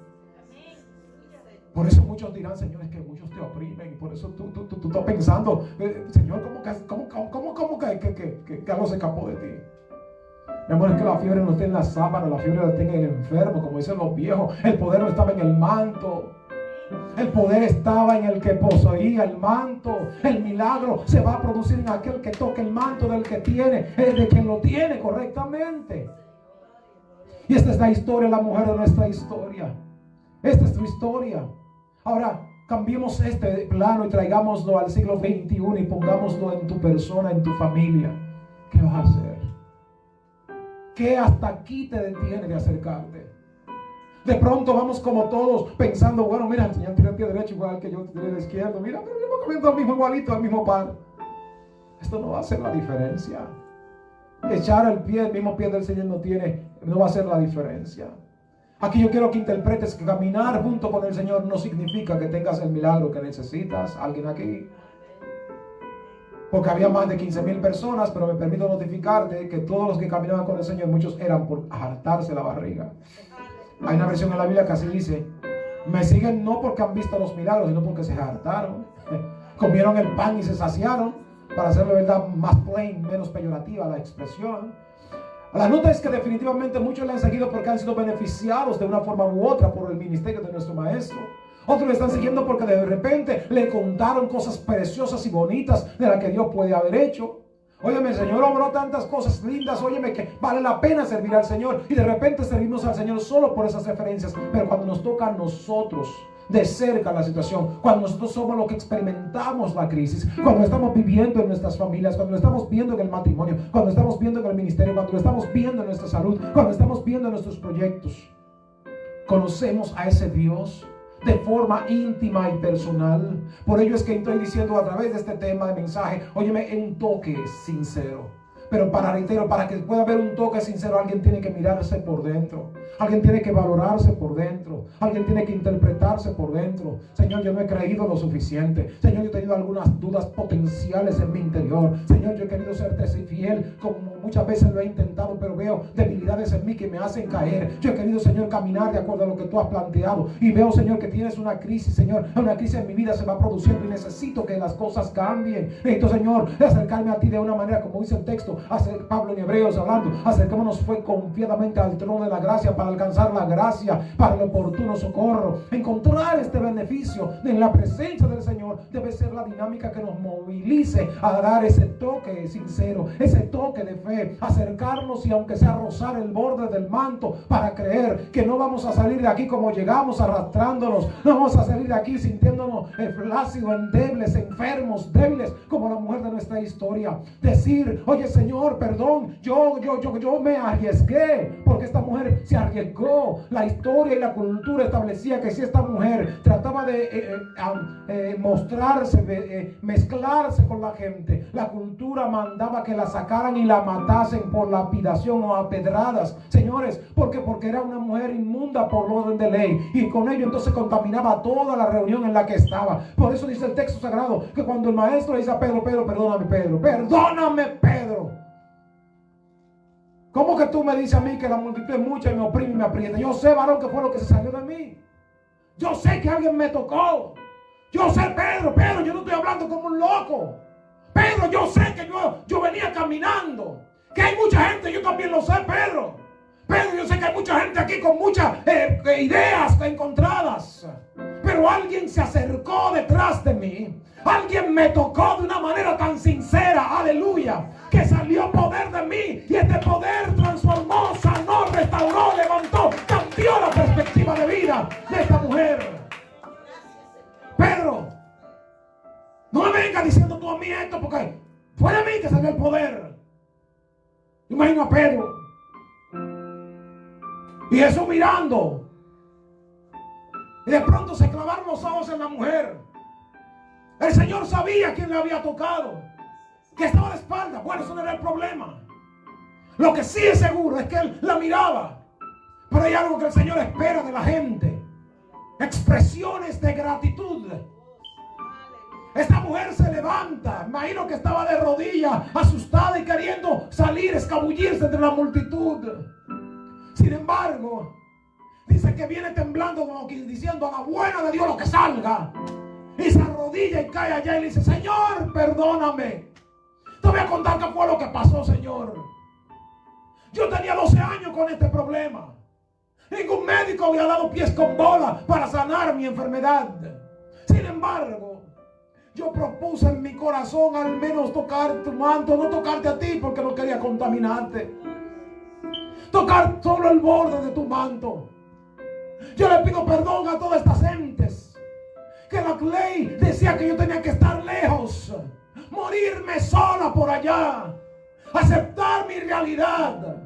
Por eso muchos dirán, Señor, es que muchos te oprimen. Y por eso tú estás pensando, Señor, ¿cómo que algo se escapó de ti? Mi amor, es que la fiebre no está en la sábana, la fiebre la está en el enfermo, como dicen los viejos. El poder no estaba en el manto. El poder estaba en el que poseía el manto. El milagro se va a producir en aquel que toque el manto del que tiene, de quien lo tiene correctamente. Y esta es la historia, la mujer de nuestra historia. Esta es tu historia. Ahora, cambiemos este plano y traigámoslo al siglo XXI y pongámoslo en tu persona, en tu familia. ¿Qué vas a hacer? ¿Qué hasta aquí te detiene de acercarte? De pronto vamos como todos pensando, bueno, mira, el Señor tiene el pie derecho igual que yo tiene el izquierdo. Mira, pero yo voy comiendo al mismo igualito, al mismo par. Esto no va a hacer la diferencia. Echar el mismo pie del Señor no va a hacer la diferencia. Aquí yo quiero que interpretes que caminar junto con el Señor no significa que tengas el milagro que necesitas. ¿Alguien aquí? Porque había más de 15,000 personas, pero me permito notificarte que todos los que caminaban con el Señor, muchos eran por hartarse la barriga. Hay una versión en la Biblia que así dice: me siguen no porque han visto los milagros, sino porque se hartaron. Comieron el pan y se saciaron, para hacerlo verdad más plain, menos peyorativa la expresión. La nota es que definitivamente muchos le han seguido porque han sido beneficiados de una forma u otra por el ministerio de nuestro maestro. Otros le están siguiendo porque de repente le contaron cosas preciosas y bonitas de las que Dios puede haber hecho. Óyeme, el Señor obró tantas cosas lindas, óyeme, que vale la pena servir al Señor. Y de repente servimos al Señor solo por esas referencias. Pero cuando nos toca a nosotros de cerca la situación, cuando nosotros somos los que experimentamos la crisis, cuando estamos viviendo en nuestras familias, cuando lo estamos viendo en el matrimonio, cuando estamos viendo en el ministerio, cuando lo estamos viendo en nuestra salud, cuando estamos viendo en nuestros proyectos, conocemos a ese Dios de forma íntima y personal. Por ello es que estoy diciendo a través de este tema de mensaje, óyeme, un toque sincero. Pero para que pueda haber un toque sincero, alguien tiene que mirarse por dentro. Alguien tiene que valorarse por dentro. Alguien tiene que interpretarse por dentro. Señor, yo no he creído lo suficiente. Señor, yo he tenido algunas dudas potenciales en mi interior. Señor, yo he querido serte fiel, como muchas veces lo he intentado, pero veo debilidades en mí que me hacen caer. Yo he querido, Señor, caminar de acuerdo a lo que tú has planteado. Y veo, Señor, que tienes una crisis, Señor. Una crisis en mi vida se va produciendo y necesito que las cosas cambien. Necesito, Señor, acercarme a ti de una manera, como dice el texto, Pablo en Hebreos hablando, acercémonos confiadamente al trono de la gracia para alcanzar la gracia para el oportuno socorro. Encontrar este beneficio en la presencia del Señor debe ser la dinámica que nos movilice a dar ese toque sincero, ese toque de fe, acercarnos y aunque sea rozar el borde del manto para creer que no vamos a salir de aquí como llegamos, arrastrándonos. No vamos a salir de aquí sintiéndonos flácidos, endebles, enfermos, débiles como la mujer de nuestra historia. Decir, oye Señor, perdón, yo me arriesgué, porque esta mujer se arriesgó. La historia y la cultura establecía que si esta mujer trataba de mostrarse, mezclarse con la gente, la cultura mandaba que la sacaran y la matasen por lapidación o a pedradas. Señores, porque era una mujer inmunda por orden de ley, y con ello entonces contaminaba toda la reunión en la que estaba. Por eso dice el texto sagrado que cuando el maestro le dice a Pedro, perdóname Pedro, ¿cómo que tú me dices a mí que la multitud es mucha y me oprime y me aprieta? Yo sé, varón, que fue lo que se salió de mí. Yo sé que alguien me tocó. Yo sé, Pedro, yo no estoy hablando como un loco. Pedro, yo sé que yo venía caminando. Que hay mucha gente, yo también lo sé, Pedro, yo sé que hay mucha gente aquí con muchas ideas encontradas. Pero alguien se acercó detrás de mí. Alguien me tocó de una manera tan sincera, aleluya, que salió poder de mí. Y este poder transformó, sanó, restauró, levantó, cambió la perspectiva de vida de esta mujer. Pedro, no me vengas diciendo tú a mí esto, porque fue de mí que salió el poder. Imagino a Pedro y Jesús mirando, y de pronto se clavaron los ojos en la mujer. El Señor sabía quién le había tocado, que estaba de espalda. Bueno, eso no era el problema. Lo que sí es seguro es que él la miraba. Pero hay algo que el Señor espera de la gente: expresiones de gratitud. Esta mujer se levanta, imagino que estaba de rodillas, asustada y queriendo salir, escabullirse entre la multitud. Sin embargo, dice que viene temblando, como diciendo: a la buena de Dios lo que salga. Y se arrodilla y cae allá y le dice: Señor, perdóname. Te voy a contar qué fue lo que pasó, Señor. Yo tenía 12 años con este problema. Ningún médico había dado pies con bola para sanar mi enfermedad. Sin embargo, yo propuse en mi corazón al menos tocar tu manto, no tocarte a ti porque no quería contaminarte. Tocar solo el borde de tu manto. Yo le pido perdón a todas estas gentes que la ley decía que yo tenía que estar lejos, morirme sola por allá, aceptar mi realidad,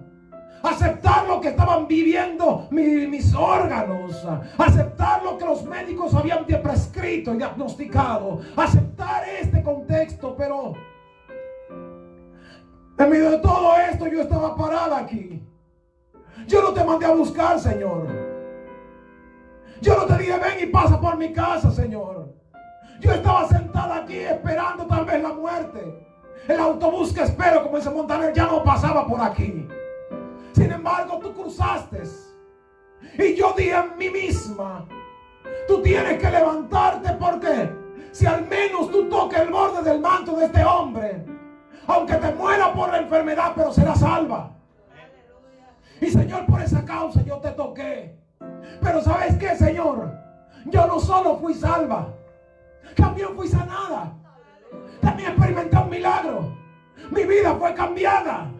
aceptar lo que estaban viviendo mis órganos, aceptar lo que los médicos habían prescrito y diagnosticado, aceptar este contexto. Pero en medio de todo esto yo estaba parada aquí. Yo no te mandé a buscar, Señor. Yo no te dije ven y pasa por mi casa, Señor. Yo estaba sentada aquí esperando tal vez la muerte. El autobús que espero, como dice Montaner, ya no pasaba por aquí. Sin embargo, tú cruzaste. Y yo dije en mí misma, tú tienes que levantarte, porque si al menos tú tocas el borde del manto de este hombre, aunque te muera por la enfermedad, pero serás salva. Y Señor, por esa causa yo te toqué. Pero ¿sabes qué, Señor? Yo no solo fui salva, también fui sanada. También experimenté un milagro. Mi vida fue cambiada.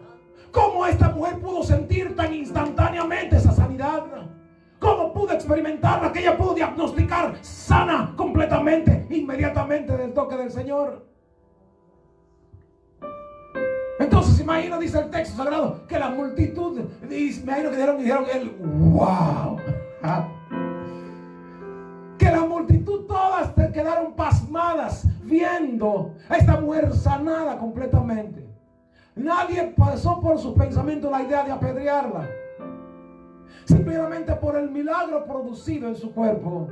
¿Cómo esta mujer pudo sentir tan instantáneamente esa sanidad? ¿Cómo pudo experimentarla? Que ella pudo diagnosticar sana completamente, inmediatamente del toque del Señor. Entonces imagino, dice el texto sagrado, que la multitud, imagino que dijeron el wow. Que la multitud todas te quedaron pasmadas viendo a esta mujer sanada completamente. Nadie pasó por su pensamiento la idea de apedrearla. Simplemente por el milagro producido en su cuerpo,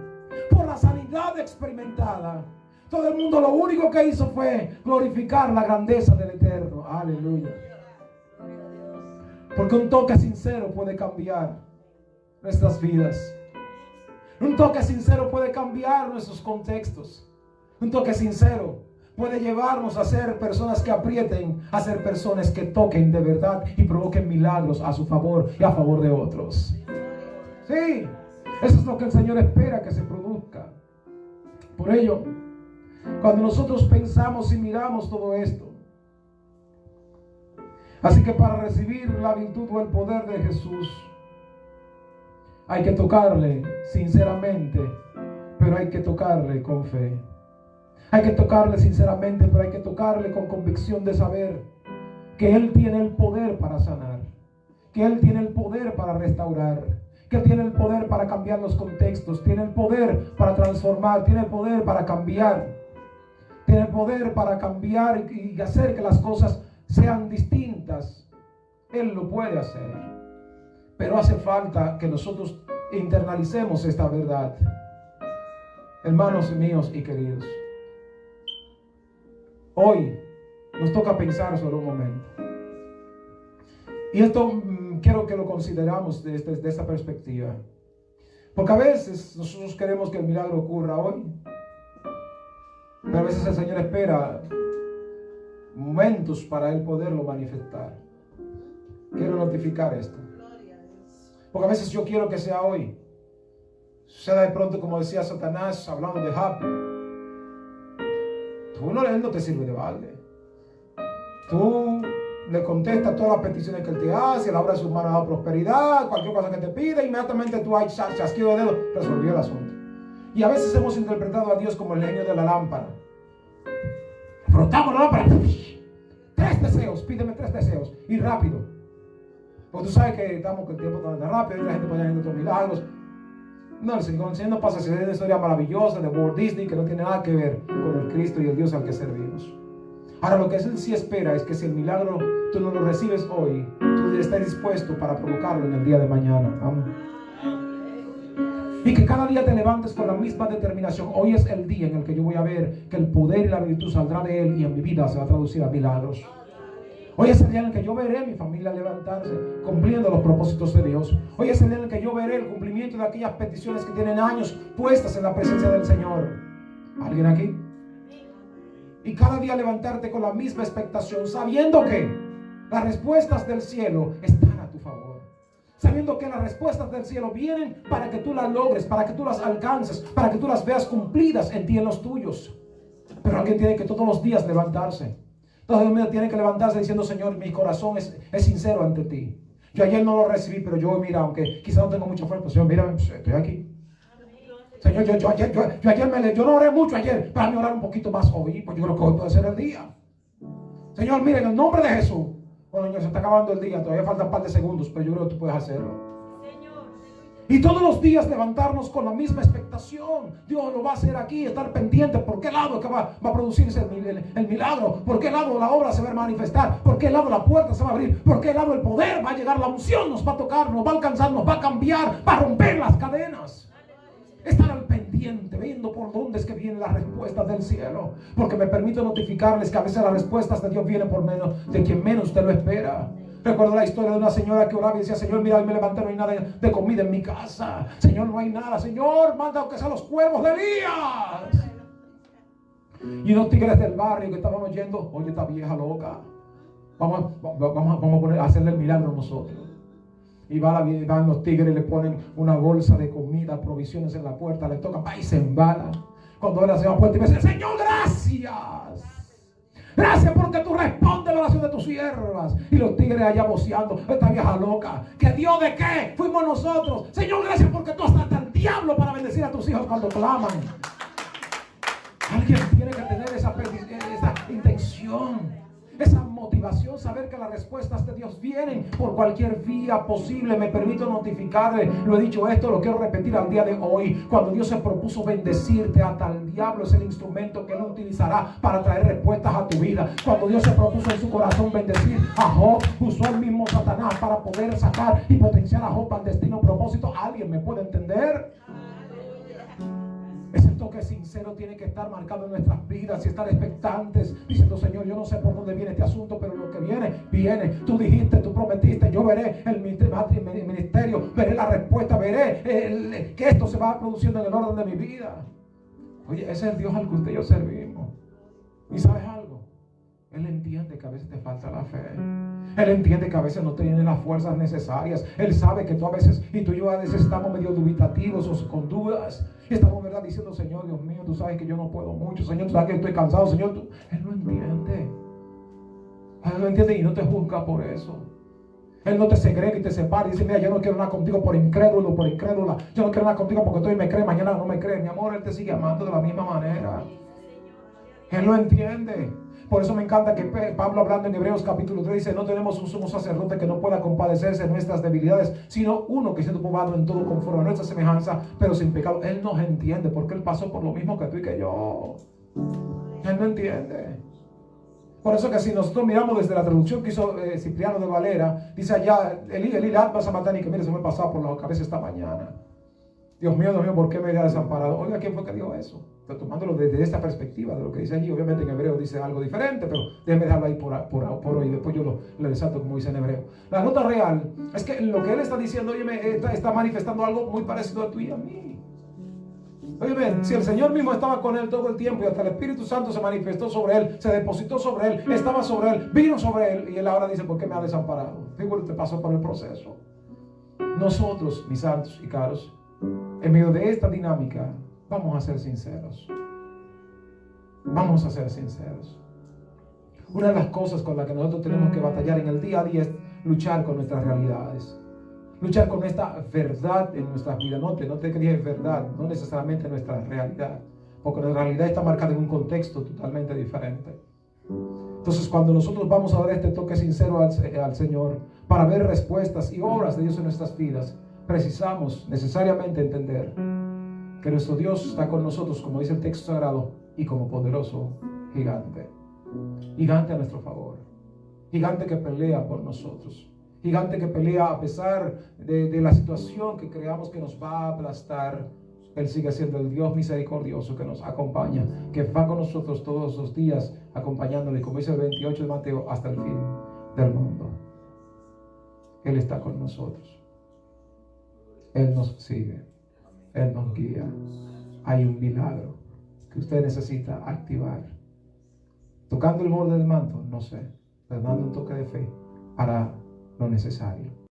por la sanidad experimentada. Todo el mundo lo único que hizo fue glorificar la grandeza del Eterno. Aleluya. Porque un toque sincero puede cambiar nuestras vidas. Un toque sincero puede cambiar nuestros contextos. Un toque sincero puede llevarnos a ser personas que aprieten, a ser personas que toquen de verdad y provoquen milagros a su favor y a favor de otros. Sí, eso es lo que el Señor espera que se produzca. Por ello, cuando nosotros pensamos y miramos todo esto, así que para recibir la virtud o el poder de Jesús, hay que tocarle sinceramente, pero hay que tocarle con fe. Hay que tocarle sinceramente, pero hay que tocarle con convicción de saber que Él tiene el poder para sanar, que Él tiene el poder para restaurar, que tiene el poder para cambiar los contextos, tiene el poder para transformar, tiene el poder para cambiar, tiene el poder para cambiar y hacer que las cosas sean distintas. Él lo puede hacer, pero hace falta que nosotros internalicemos esta verdad. Hermanos míos y queridos, hoy nos toca pensar sobre un momento. Y esto quiero que lo consideramos desde esta perspectiva. Porque a veces nosotros queremos que el milagro ocurra hoy, pero a veces el Señor espera momentos para Él poderlo manifestar. Quiero notificar esto. Porque a veces yo quiero que sea hoy. Sea de pronto, como decía Satanás, hablando de Job. Él no te sirve de balde. Tú le contestas todas las peticiones que Él te hace, le abres sus manos a prosperidad, cualquier cosa que te pida, inmediatamente tú hay chasquido de dedo, resolvió el asunto. Y a veces hemos interpretado a Dios como el genio de la lámpara. Frotamos la lámpara. 3 deseos, pídeme 3 deseos. Y rápido. Porque tú sabes que estamos con el tiempo tan rápido y la gente puede hacer otros milagros. No, el Señor no pasa si es una historia maravillosa de Walt Disney que no tiene nada que ver con el Cristo y el Dios al que servimos. Ahora lo que Él sí espera es que si el milagro tú no lo recibes hoy, tú estés dispuesto para provocarlo en el día de mañana. Amén. Y que cada día te levantes con la misma determinación. Hoy es el día en el que yo voy a ver que el poder y la virtud saldrá de Él y en mi vida se va a traducir a milagros. Hoy es el día en el que yo veré a mi familia levantarse cumpliendo los propósitos de Dios. Hoy es el día en el que yo veré el cumplimiento de aquellas peticiones que tienen años puestas en la presencia del Señor. ¿Alguien aquí? Y cada día levantarte con la misma expectación, sabiendo que las respuestas del cielo están a tu favor. Sabiendo que las respuestas del cielo vienen para que tú las logres, para que tú las alcances, para que tú las veas cumplidas en ti y en los tuyos. Pero alguien tiene que todos los días levantarse. Todos los días tiene que levantarse diciendo: Señor, mi corazón es sincero ante ti. Yo ayer no lo recibí, pero yo, mira, aunque quizás no tengo mucha fuerza, pues, Señor, mira, estoy aquí. Señor, yo no oré mucho ayer, para mí orar un poquito más hoy, pues yo creo que hoy puede ser el día. Señor, mire, en el nombre de Jesús, Bueno, Señor, se está acabando el día, todavía faltan un par de segundos, pero yo creo que tú puedes hacerlo. Y todos los días levantarnos con la misma expectación. Dios lo va a hacer aquí, estar pendiente. ¿Por qué lado que va a producirse el milagro? ¿Por qué lado la obra se va a manifestar? ¿Por qué lado la puerta se va a abrir? ¿Por qué lado el poder va a llegar? La unción nos va a tocar, nos va a alcanzar, nos va a cambiar, va a romper las cadenas. Estar al pendiente, viendo por dónde es que vienen las respuestas del cielo. Porque me permito notificarles que a veces las respuestas de Dios vienen por menos de quien menos usted lo espera. Recuerdo la historia de una señora que oraba y decía: Señor, mira, hoy me levanté, no hay nada de comida en mi casa. Señor, no hay nada. Señor, manda aunque sean los cuervos de Elías. Y unos tigres del barrio que estaban oyendo: oye, esta vieja loca, vamos a hacerle el milagro nosotros. Y van los tigres, le ponen una bolsa de comida, provisiones en la puerta, le tocan, va y se embala. Cuando él hace la puerta y me dice: Señor, gracias. Gracias porque tú respondes la oración de tus siervas. Y los tigres allá voceando: esta vieja loca, ¿que Dios de qué? Fuimos nosotros. Señor, gracias porque tú hasta el diablo para bendecir a tus hijos cuando claman. Alguien tiene que tener esa intención, esa motivación, saber que las respuestas de Dios vienen por cualquier vía posible. Me permito notificarle, lo he dicho esto, lo quiero repetir al día de hoy. Cuando Dios se propuso bendecirte, hasta el diablo es el instrumento que Él utilizará para traer respuestas a tu vida. Cuando Dios se propuso en su corazón bendecir a Job, usó el mismo Satanás para poder sacar y potenciar a Job al destino propósito. ¿Alguien me puede entender? Ese toque sincero tiene que estar marcado en nuestras vidas y estar expectantes, diciendo: Señor, yo no sé por dónde viene este asunto, pero lo que viene, viene. Tú dijiste, tú prometiste, yo veré el ministerio, veré la respuesta, veré que esto se va produciendo en el orden de mi vida. Oye, ese es el Dios al que usted y yo servimos. ¿Y sabes algo? Él entiende que a veces te falta la fe. Él entiende que a veces no tienes las fuerzas necesarias. Él sabe que tú a veces, y tú y yo a veces estamos medio dubitativos o con dudas. Y estamos, ¿verdad?, diciendo: Señor, Dios mío, tú sabes que yo no puedo mucho. Señor, tú sabes que estoy cansado. Señor, Él lo entiende. Él lo entiende y no te juzga por eso. Él no te segrega y te separa y dice: mira, yo no quiero nada contigo por incrédulo, por incrédula. Yo no quiero nada contigo porque tú hoy me crees, mañana no me crees. Mi amor, Él te sigue amando de la misma manera. Él lo entiende. Por eso me encanta que Pablo, hablando en Hebreos capítulo 3, dice: no tenemos un sumo sacerdote que no pueda compadecerse de nuestras debilidades, sino uno que siendo probado en todo conforme a nuestra semejanza, pero sin pecado. Él nos entiende porque Él pasó por lo mismo que tú y que yo. Él no entiende. Por eso que si nosotros miramos desde la traducción que hizo Cipriano de Valera, dice allá: Elí, vas a matar, y que mire, se me ha pasado por la cabeza esta mañana. Dios mío, ¿por qué me había desamparado? Oiga, ¿quién fue que dijo eso? Pero tomándolo desde esta perspectiva de lo que dice allí. Obviamente en hebreo dice algo diferente, pero déjeme dejarlo ahí por hoy. Después yo lo desato como dice en hebreo. La nota real es que lo que él está diciendo, oye, está manifestando algo muy parecido a tú y a mí. Oye, si el Señor mismo estaba con él todo el tiempo y hasta el Espíritu Santo se manifestó sobre él, se depositó sobre él, estaba sobre él, vino sobre él, y él ahora dice: ¿por qué me ha desamparado? Fíjate, te pasó por el proceso. Nosotros, mis santos y caros, en medio de esta dinámica, vamos a ser sinceros. Vamos a ser sinceros. Una de las cosas con las que nosotros tenemos que batallar en el día a día es luchar con nuestras realidades. Luchar con esta verdad en nuestras vidas. No te creas verdad, no necesariamente nuestra realidad, porque nuestra realidad está marcada en un contexto totalmente diferente. Entonces, cuando nosotros vamos a dar este toque sincero al Señor para ver respuestas y obras de Dios en nuestras vidas, precisamos necesariamente entender que nuestro Dios está con nosotros, como dice el texto sagrado, y como poderoso gigante. Gigante a nuestro favor. Gigante que pelea por nosotros. Gigante que pelea a pesar de la situación que creamos que nos va a aplastar. Él sigue siendo el Dios misericordioso que nos acompaña, que va con nosotros todos los días, acompañándole, como dice el 28 de Mateo, hasta el fin del mundo. Él está con nosotros. Él nos sigue. Él nos guía. Hay un milagro que usted necesita activar. Tocando el borde del manto, no sé, pero dando un toque de fe para lo necesario.